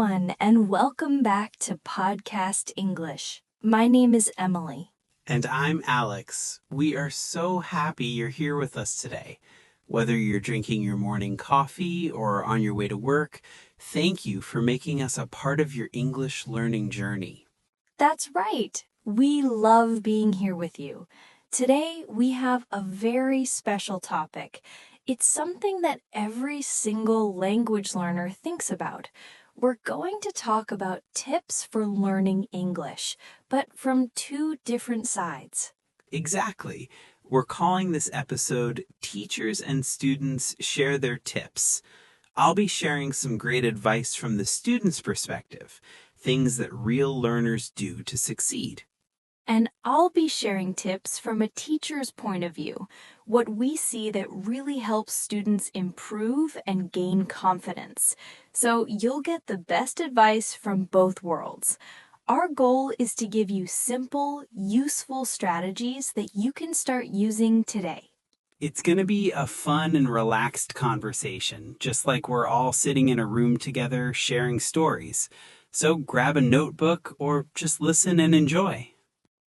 everyone, and welcome back to Podcast English. My name is Emily. And I'm Alex. We are so happy you're here with us today. Whether you're drinking your morning coffee or on your way to work, thank you for making us a part of your English learning journey. That's right. We love being here with you. Today, we have a very special topic. It's something that every single language learner thinks about. We're going to talk about tips for learning English, but from two different sides. Exactly. We're calling this episode Teachers and Students Share Their Tips. I'll be sharing some great advice from the student's perspective, things that real learners do to succeed. And I'll be sharing tips from a teacher's point of view, what we see that really helps students improve and gain confidence. So you'll get the best advice from both worlds. Our goal is to give you simple, useful strategies that you can start using today. It's going to be a fun and relaxed conversation, just like we're all sitting in a room together sharing stories. So grab a notebook or just listen and enjoy.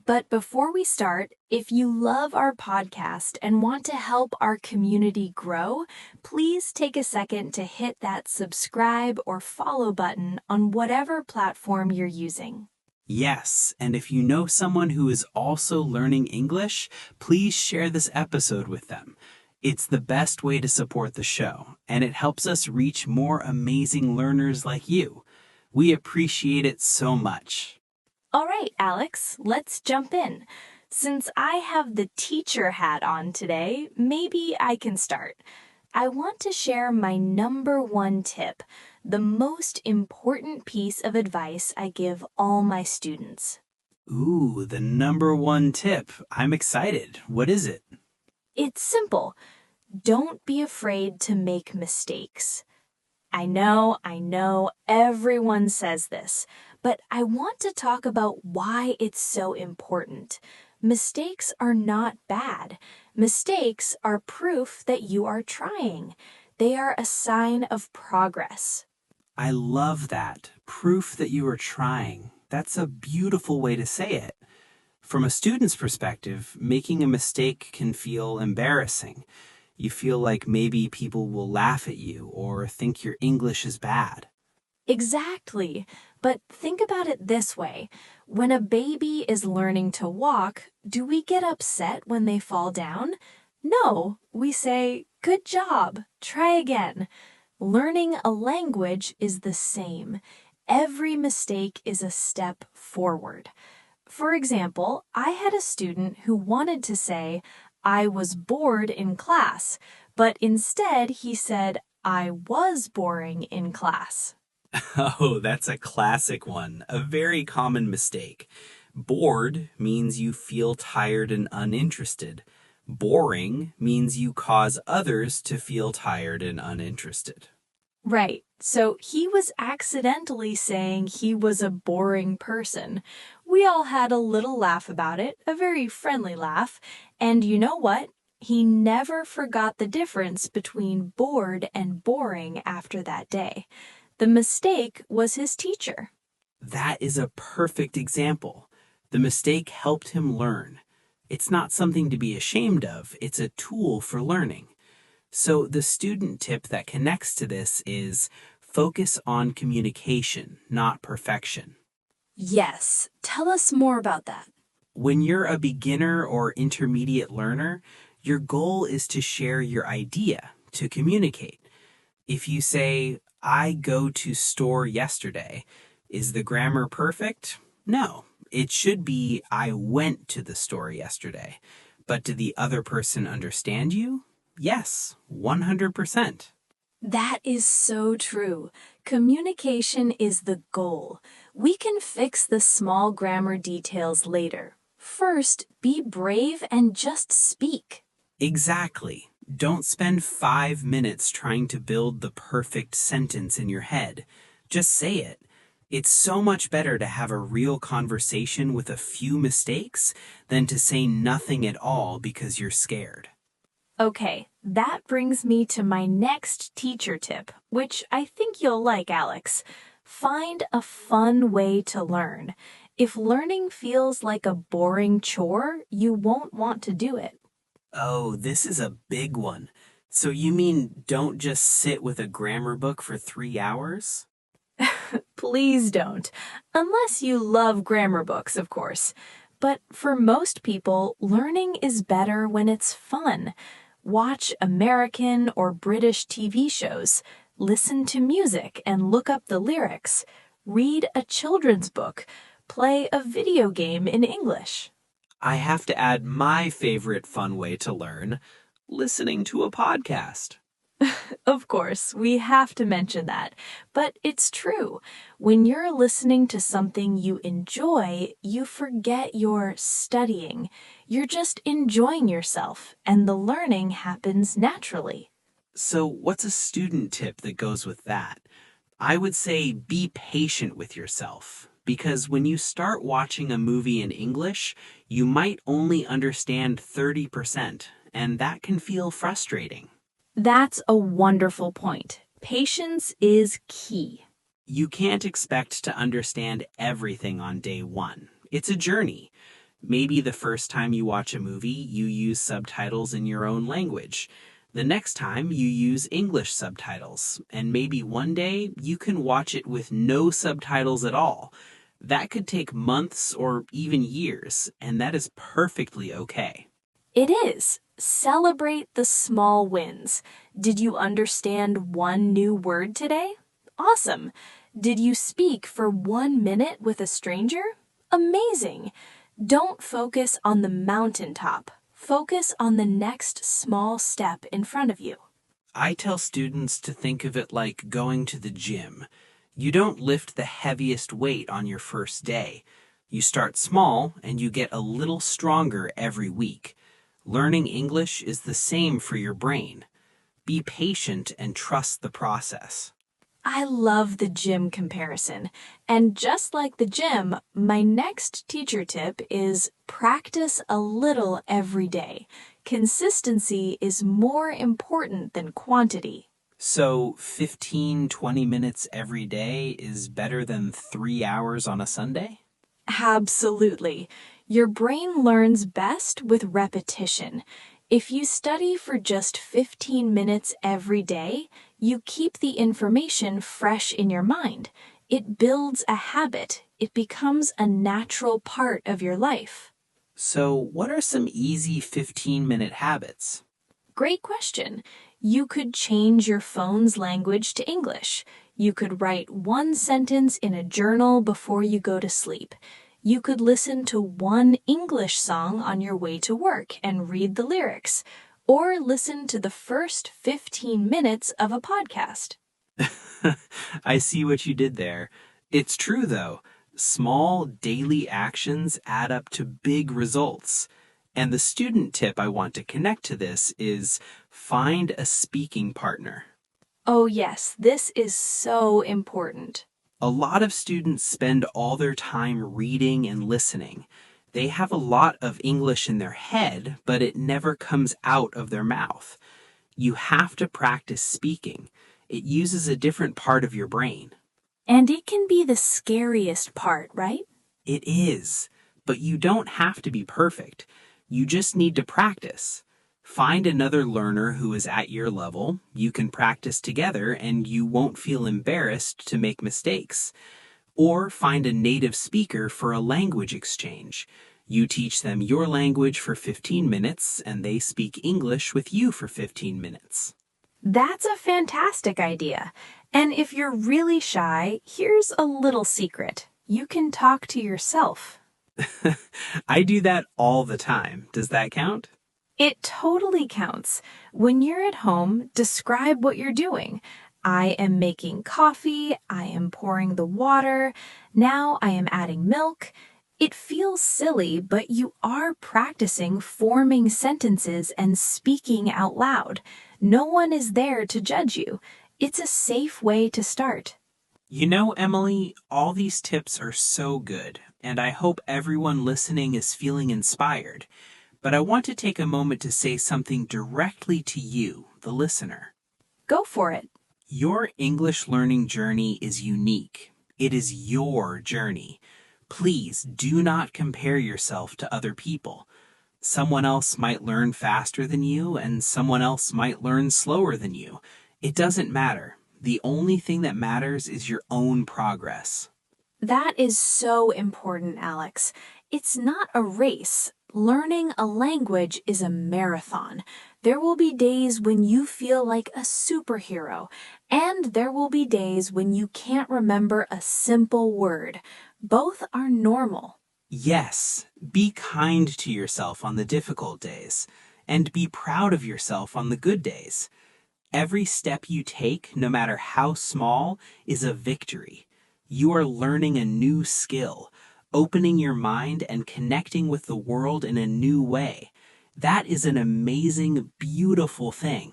But before we start, if you love our podcast and want to help our community grow, please take a second to hit that subscribe or follow button on whatever platform you're using. Yes, and if you know someone who is also learning English, please share this episode with them. It's the best way to support the show, and it helps us reach more amazing learners like you. We appreciate it so much. All right, Alex, let's jump in. Since I have the teacher hat on today, maybe I can start. I want to share my number one tip, the most important piece of advice I give all my students. Ooh, the number one tip. I'm excited. What is it? It's simple. Don't be afraid to make mistakes. I know, everyone says this, but I want to talk about why it's so important. Mistakes are not bad. Mistakes are proof that you are trying. They are a sign of progress. I love that. Proof that you are trying. That's a beautiful way to say it. From a student's perspective, making a mistake can feel embarrassing. You feel like maybe people will laugh at you or think your English is bad. Exactly. But think about it this way. When a baby is learning to walk, do we get upset when they fall down? No, we say, "Good job, try again." Learning a language is the same. Every mistake is a step forward. For example, I had a student who wanted to say, "I was bored in class," but instead he said, "I was boring in class." Oh, that's a classic one. A very common mistake. Bored means you feel tired and uninterested. Boring means you cause others to feel tired and uninterested. Right, so he was accidentally saying he was a boring person. We all had a little laugh about it, a very friendly laugh, and you know what? He never forgot the difference between bored and boring after that day. The mistake was his teacher. That is a perfect example. The mistake helped him learn. It's not something to be ashamed of, it's a tool for learning. So the student tip that connects to this is focus on communication, not perfection. Yes, tell us more about that. When you're a beginner or intermediate learner, your goal is to share your idea, to communicate. If you say, "I go to store yesterday," is the grammar perfect? No. It should be, "I went to the store yesterday." But did the other person understand you? Yes, 100%. That is so true. Communication is the goal. We can fix the small grammar details later. First, be brave and just speak. Exactly. Don't spend 5 minutes trying to build the perfect sentence in your head. Just say it. It's so much better to have a real conversation with a few mistakes than to say nothing at all because you're scared. Okay, that brings me to my next teacher tip, which I think you'll like, Alex. Find a fun way to learn. If learning feels like a boring chore, you won't want to do it. Oh, this is a big one. So you mean don't just sit with a grammar book for 3 hours? Please don't. Unless you love grammar books, of course. But for most people, learning is better when it's fun. Watch American or British TV shows, listen to music and look up the lyrics, read a children's book, play a video game in English. I have to add my favorite fun way to learn, listening to a podcast. Of course, we have to mention that, but it's true. When you're listening to something you enjoy, you forget you're studying. You're just enjoying yourself, and the learning happens naturally. So what's a student tip that goes with that? I would say be patient with yourself, because when you start watching a movie in English, you might only understand 30%, and that can feel frustrating. That's a wonderful point. Patience is key. You can't expect to understand everything on day one. It's a journey. Maybe the first time you watch a movie, you use subtitles in your own language. The next time, you use English subtitles. And maybe one day, you can watch it with no subtitles at all. That could take months or even years, and that is perfectly okay. It is. Celebrate the small wins. Did you understand one new word today? Awesome. Did you speak for 1 minute with a stranger? Amazing. Don't focus on the mountaintop. Focus on the next small step in front of you. I tell students to think of it like going to the gym. You don't lift the heaviest weight on your first day. You start small and you get a little stronger every week. Learning English is the same for your brain. Be patient and trust the process. I love the gym comparison. And just like the gym, my next teacher tip is practice a little every day. Consistency is more important than quantity. So 15-20 minutes every day is better than 3 hours on a Sunday? Absolutely. Your brain learns best with repetition. If you study for just 15 minutes every day, you keep the information fresh in your mind. It builds a habit. It becomes a natural part of your life. So what are some easy 15-minute habits? Great question. You could change your phone's language to English. You could write one sentence in a journal before you go to sleep. You could listen to one English song on your way to work and read the lyrics, or listen to the first 15 minutes of a podcast. I see what you did there. It's true, though. Small daily actions add up to big results. And the student tip I want to connect to this is find a speaking partner. Oh yes, this is so important. A lot of students spend all their time reading and listening. They have a lot of English in their head, but it never comes out of their mouth. You have to practice speaking. It uses a different part of your brain. And it can be the scariest part, right? It is, but you don't have to be perfect. You just need to practice. Find another learner who is at your level. You can practice together and you won't feel embarrassed to make mistakes. Or find a native speaker for a language exchange. You teach them your language for 15 minutes and they speak English with you for 15 minutes. That's a fantastic idea. And if you're really shy, here's a little secret. You can talk to yourself. I do that all the time. Does that count? It totally counts. When you're at home, describe what you're doing. I am making coffee. I am pouring the water. Now I am adding milk. It feels silly, but you are practicing forming sentences and speaking out loud. No one is there to judge you. It's a safe way to start. You know, Emily, all these tips are so good, and I hope everyone listening is feeling inspired. But I want to take a moment to say something directly to you, the listener. Go for it. Your English learning journey is unique. It is your journey. Please do not compare yourself to other people. Someone else might learn faster than you, and someone else might learn slower than you. It doesn't matter. The only thing that matters is your own progress. That is so important, Alex. It's not a race. Learning a language is a marathon. There will be days when you feel like a superhero, and there will be days when you can't remember a simple word. Both are normal. Yes, be kind to yourself on the difficult days, and be proud of yourself on the good days. Every step you take, no matter how small, is a victory. You are learning a new skill, opening your mind and connecting with the world in a new way. That is an amazing, beautiful thing.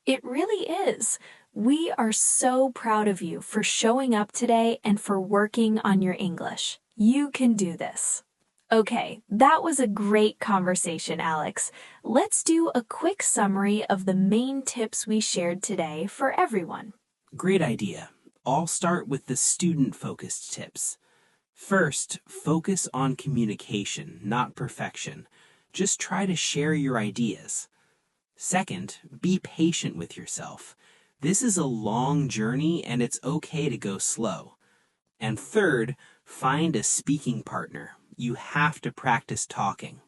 It really is. We are so proud of you for showing up today and for working on your English. You can do this. Okay, that was a great conversation, Alex. Let's do a quick summary of the main tips we shared today for everyone. Great idea. I'll start with the student-focused tips. First, focus on communication, not perfection. Just try to share your ideas. Second, be patient with yourself. This is a long journey and it's okay to go slow. And third, find a speaking partner. You have to practice talking.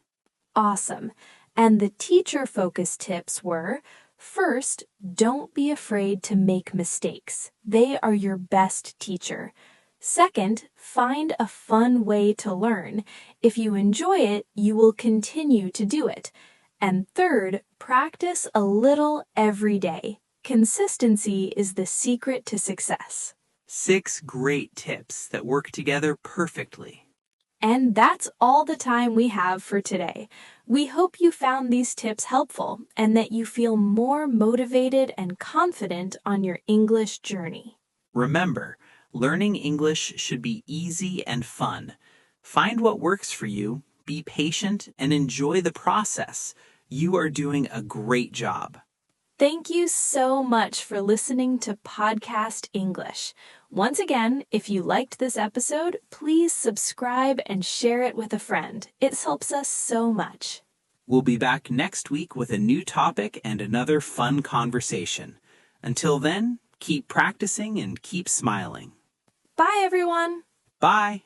Awesome. And the teacher-focused tips were, first, don't be afraid to make mistakes. They are your best teacher. Second, find a fun way to learn. If you enjoy it, you will continue to do it. And third, practice a little every day. Consistency is the secret to success. 6 great tips that work together perfectly. And that's all the time we have for today. We hope you found these tips helpful and that you feel more motivated and confident on your English journey. Remember, learning English should be easy and fun. Find what works for you, be patient, and enjoy the process. You are doing a great job. Thank you so much for listening to Podcast English. Once again, if you liked this episode, please subscribe and share it with a friend. It helps us so much. We'll be back next week with a new topic and another fun conversation. Until then, keep practicing and keep smiling. Bye, everyone. Bye.